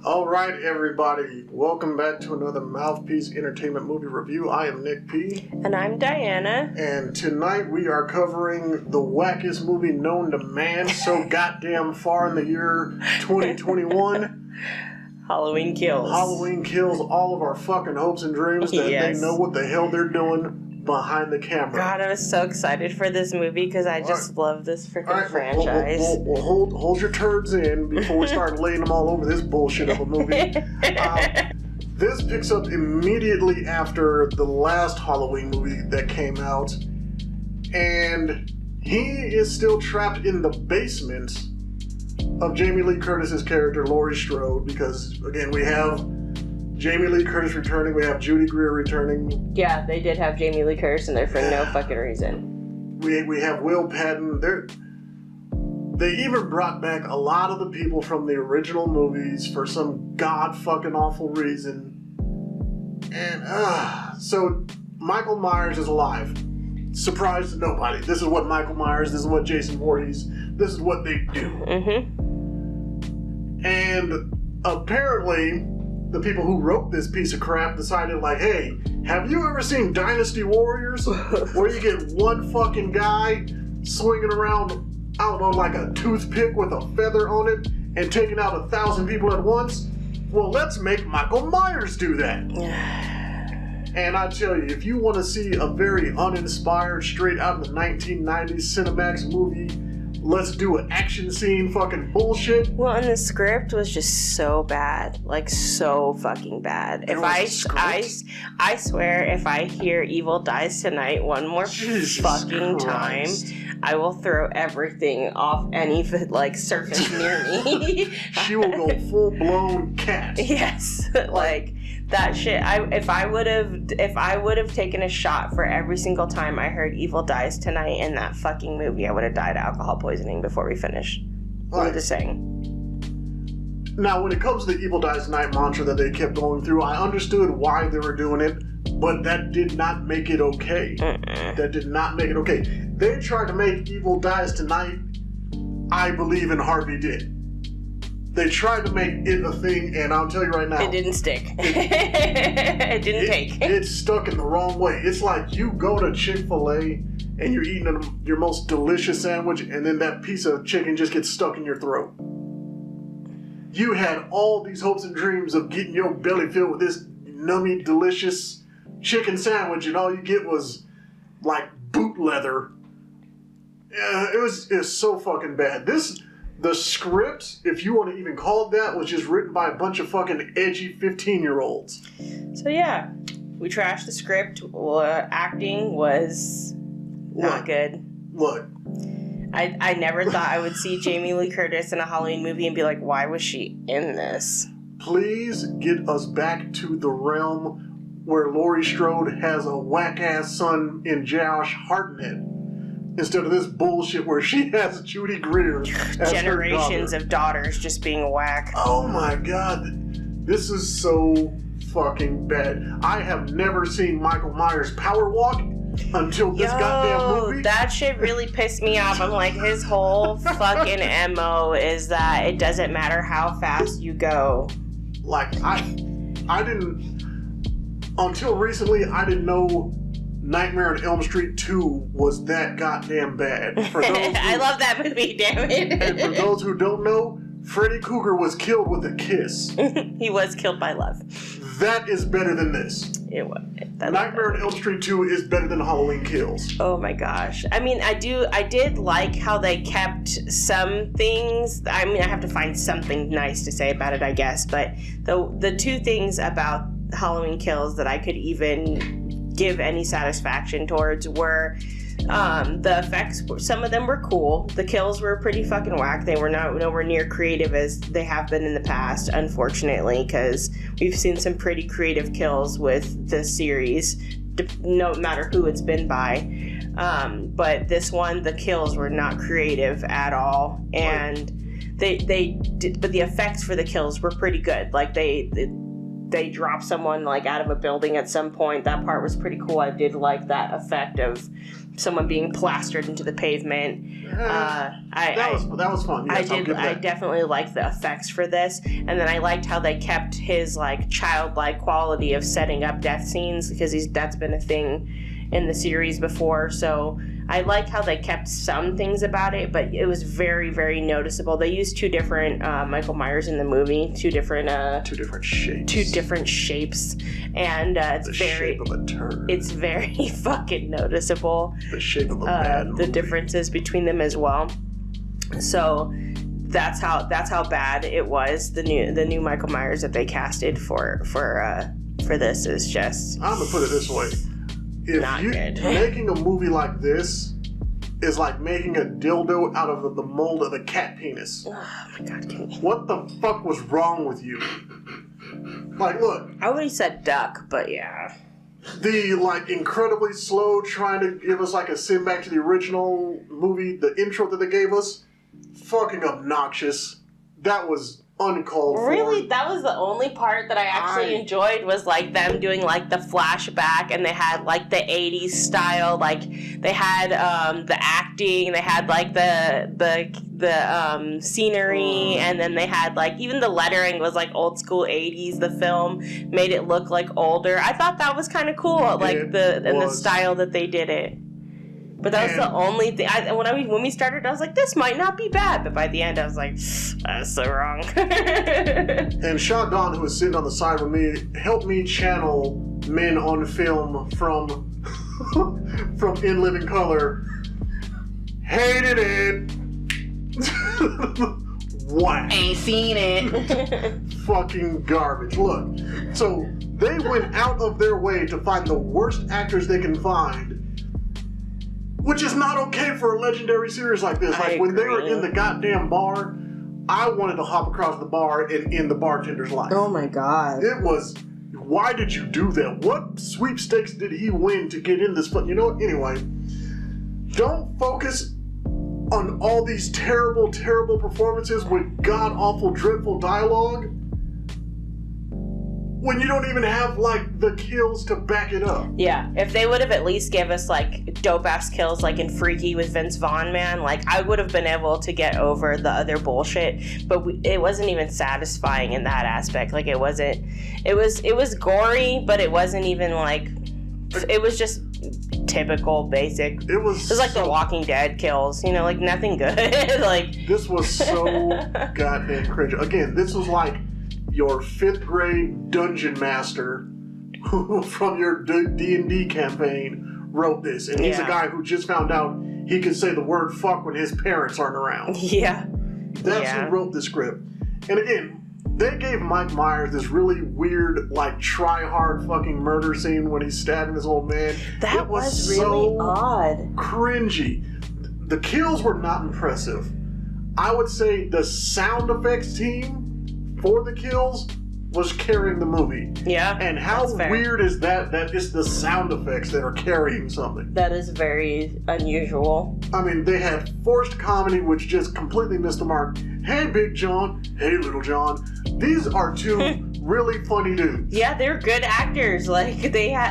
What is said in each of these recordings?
All right, everybody. Welcome back to another Mouthpiece Entertainment Movie Review. I am Nick P. And I'm Diana. And tonight we are covering the wackest movie known to man so goddamn far in the year 2021. Halloween Kills. Halloween kills all of our fucking hopes and dreams that they know what the hell they're doing behind the camera. God, I was so excited for this movie because I just love this freaking franchise. Well, hold your turds in before we start laying them all over this bullshit of a movie. This picks up immediately after the last Halloween movie that came out, and he is still trapped in the basement of Jamie Lee Curtis's character, Laurie Strode, because, again, we have Jamie Lee Curtis returning, we have Judy Greer returning. Yeah, they did have Jamie Lee Curtis in there for no fucking reason. We have Will Patton. They even brought back a lot of the people from the original movies for some god-fucking awful reason. And, so Michael Myers is alive. Surprise to nobody. This is what Michael Myers, this is what Jason Voorhees, this is what they do. Mm-hmm. And apparently, the people who wrote this piece of crap decided, like, hey, have you ever seen Dynasty Warriors? Where you get one fucking guy swinging around, I don't know, like a toothpick with a feather on it and taking out 1,000 people at once? Well, let's make Michael Myers do that. And I tell you, if you want to see a very uninspired, straight out of the 1990s Cinemax movie, let's do an action scene fucking bullshit. Well, and the script was just so bad. Like, so fucking bad. I swear, if I hear Evil Dies Tonight one more fucking time, I will throw everything off any, like, surface near me. She will go full-blown cat. Yes. Like, that shit, if I would have taken a shot for every single time I heard Evil Dies Tonight in that fucking movie, I would have died of alcohol poisoning before we finished. Right. I'm just saying. Now, when it comes to the Evil Dies Tonight mantra that they kept going through, I understood why they were doing it, but that did not make it okay. That did not make it okay. They tried to make Evil Dies Tonight, I Believe in Harvey Dent. They tried to make it a thing, and I'll tell you right now, it didn't stick. It didn't take. It's stuck in the wrong way. It's like you go to Chick-fil-A and you're eating your most delicious sandwich, and then that piece of chicken just gets stuck in your throat. You had all these hopes and dreams of getting your belly filled with this nummy, delicious chicken sandwich, and all you get was like boot leather. It was so fucking bad. The script, if you want to even call it that, was just written by a bunch of fucking edgy 15-year-olds. So yeah, we trashed the script. Acting was not good. Look. I never thought I would see Jamie Lee Curtis in a Halloween movie and be like, why was she in this? Please get us back to the realm where Laurie Strode has a whack-ass son in Josh Hartnett, instead of this bullshit where she has Judy Greer as generations of daughters just being whack. Oh my god. This is so fucking bad. I have never seen Michael Myers power walk until this goddamn movie. That shit really pissed me off. I'm like, his whole fucking MO is that it doesn't matter how fast you go. Like, I didn't, until recently, I didn't know Nightmare on Elm Street 2 was that goddamn bad. For those I love that movie, damn it. And for those who don't know, Freddy Krueger was killed with a kiss. He was killed by love. That is better than this. It was. Nightmare on Elm Street 2 is better than Halloween Kills. Oh my gosh. I mean, I did like how they kept some things. I mean, I have to find something nice to say about it, I guess. But the two things about Halloween Kills that I could even give any satisfaction towards were the effects. Some of them were cool. The kills were pretty fucking whack. They were nowhere near creative as they have been in the past, unfortunately, because we've seen some pretty creative kills with this series, no matter who it's been by. But this one, the kills were not creative at all, and they did, but the effects for the kills were pretty good. Like they they drop someone like out of a building at some point. That part was pretty cool. I did like that effect of someone being plastered into the pavement. That was fun. Yes, I definitely liked the effects for this, and then I liked how they kept his like childlike quality of setting up death scenes, because that's been a thing in the series before. So I like how they kept some things about it, but it was very, very noticeable. They used two different Michael Myers in the movie, two different shapes, and it's the very shape of a turd. It's very fucking noticeable. The shape of a bad movie. The differences between them as well. So that's how bad it was. The new Michael Myers that they casted for this is just. I'm gonna put it this way. If making a movie like this is like making a dildo out of the mold of a cat penis. Oh my god, what the fuck was wrong with you? Like, look. I would have said duck, but yeah. The, like, incredibly slow trying to give us, like, a send back to the original movie, the intro that they gave us, fucking obnoxious. That was uncalled for. Really? That was the only part that I actually enjoyed, was like them doing like the flashback, and they had like the 80s style, like they had the acting, they had like the scenery, and then they had like even the lettering was like old school 80s. The film made it look like older. I thought that was kind of cool, like the style that they did it. But that was the only thing. When we started, I was like, this might not be bad. But by the end, I was like, that's so wrong. And Sean Don, who was sitting on the side with me, helped me channel men on film from In Living Color. Hated it. What? Ain't seen it. Fucking garbage. Look, so they went out of their way to find the worst actors they can find. Which is not okay for a legendary series like this. Like, when they were in the goddamn bar, I wanted to hop across the bar and end the bartender's life. Oh my god. It was, why did you do that? What sweepstakes did he win to get in this? But you know what? Anyway, don't focus on all these terrible, terrible performances with god-awful, dreadful dialogue when you don't even have, like, the kills to back it up. Yeah, if they would have at least give us, like, dope-ass kills, like in Freaky with Vince Vaughn, man, like, I would have been able to get over the other bullshit, but it wasn't even satisfying in that aspect. Like, it was gory, but it wasn't even, like, it was just typical, basic. It was like the Walking Dead kills, you know, like, nothing good. Like, this was so goddamn cringe. Again, this was like your 5th grade dungeon master who from your D&D campaign wrote this, and he's a guy who just found out he could say the word fuck when his parents aren't around. Yeah. That's who wrote the script. And again, they gave Mike Myers this really weird, like, try-hard fucking murder scene when he's stabbing this old man. That was really odd. Cringy. The kills were not impressive. I would say the sound effects team for the kills was carrying the movie. Yeah. And how weird is that it's the sound effects that are carrying something? That is very unusual. I mean, they had forced comedy, which just completely missed the mark. Hey, Big John. Hey, Little John. These are two really funny dudes. Yeah, they're good actors. Like, they had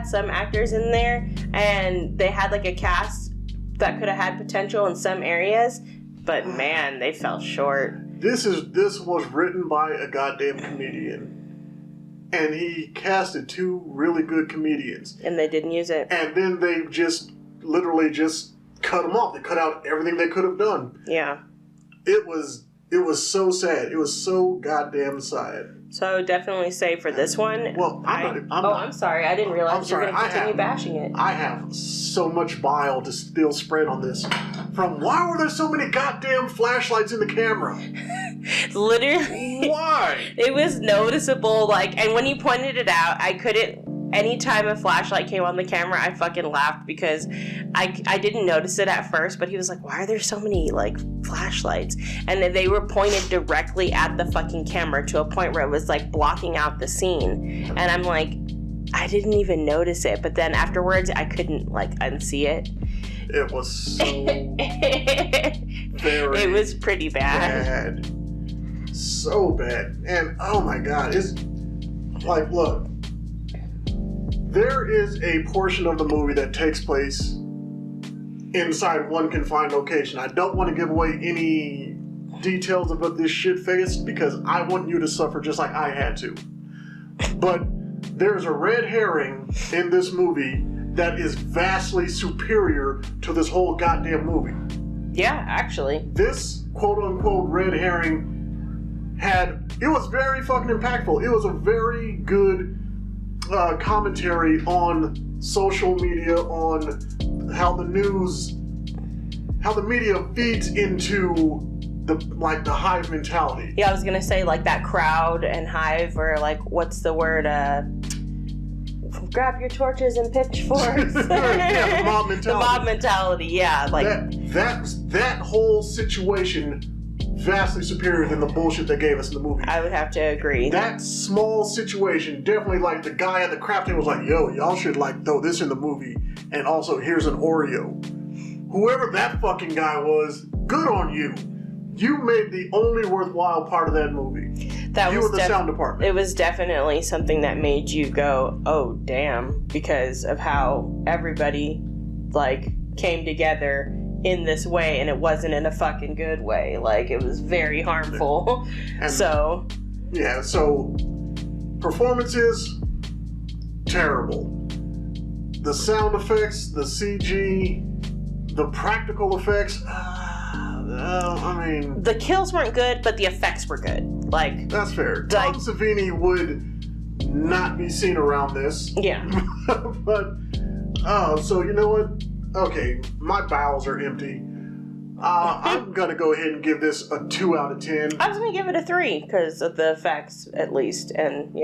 some actors in there, and they had like a cast that could have had potential in some areas, but man, they fell short. This was written by a goddamn comedian, and he casted 2 really good comedians, and they didn't use it. And then they literally cut them off. They cut out everything they could have done. Yeah, it was so sad. It was so goddamn sad. So I would definitely say for this one, I'm sorry, I didn't realize you were going to continue bashing it. I have so much bile to still spread on this. From why were there so many goddamn flashlights in the camera? Literally. Why? It was noticeable, like, and when you pointed it out, I couldn't. Anytime a flashlight came on the camera, I fucking laughed because I didn't notice it at first, but he was like, why are there so many, like, flashlights? And then they were pointed directly at the fucking camera to a point where it was, like, blocking out the scene. And I'm like, I didn't even notice it. But then afterwards, I couldn't, like, unsee it. It was so very It was pretty bad. So bad. And oh my god, it's like, look, there is a portion of the movie that takes place inside one confined location. I don't want to give away any details of what this shit faced because I want you to suffer just like I had to. But there's a red herring in this movie that is vastly superior to this whole goddamn movie. Yeah, actually. This quote-unquote red herring it was very fucking impactful. It was a very good commentary on social media, on how the media feeds into the hive mentality. Yeah, I was gonna say like that crowd and hive, or like what's the word? Grab your torches and pitchforks. Yeah, the mob mentality. The mob mentality. Yeah, like that whole situation vastly superior than the bullshit they gave us in the movie. I would have to agree. That small situation definitely, like, the guy at the craft table was like, yo, y'all should like throw this in the movie, and also here's an Oreo. Whoever that fucking guy was, good on you. You made the only worthwhile part of that movie. You were the sound department. It was definitely something that made you go, oh damn, because of how everybody like came together in this way, and it wasn't in a fucking good way. Like, it was very harmful. And so performances, terrible. The sound effects, the CG, the practical effects, I mean... The kills weren't good, but the effects were good. Like... That's fair. Tom Savini would not be seen around this. Yeah. But, so you know what? Okay, my bowels are empty. I'm gonna go ahead and give this a 2 out of 10. I was gonna give it a 3 because of the effects, at least, and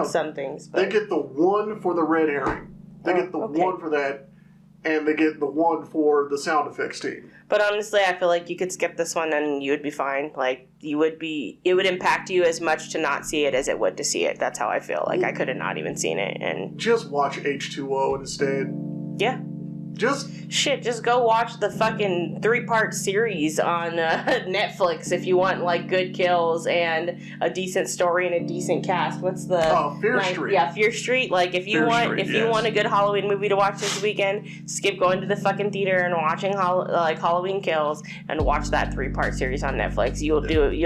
some things. But... They get the 1 for the red herring. They get the 1 for that, and they get the 1 for the sound effects team. But honestly, I feel like you could skip this one and you would be fine. Like, it would impact you as much to not see it as it would to see it. That's how I feel. Like, I could have not even seen it. And just watch H2O instead. Yeah. Just go watch the fucking 3-part series on Netflix if you want like good kills and a decent story and a decent cast. What's the Fear Street? Yeah, Fear Street. Like if you want a good Halloween movie to watch this weekend, skip going to the fucking theater and watching Halloween Kills and watch that 3-part series on Netflix. You'll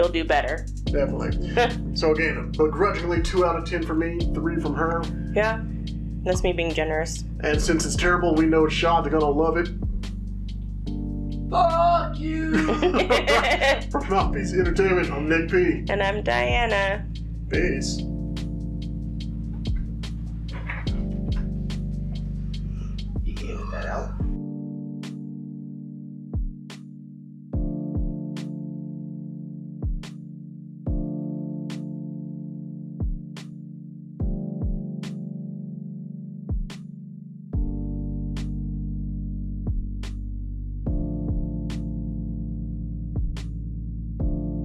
do better. Definitely. So again, a begrudgingly 2 out of 10 for me, 3 from her. Yeah. That's me being generous. And since it's terrible, we know Shad's gonna love it. Fuck you! From Mouthpiece Entertainment, I'm Nick P. And I'm Diana. Peace.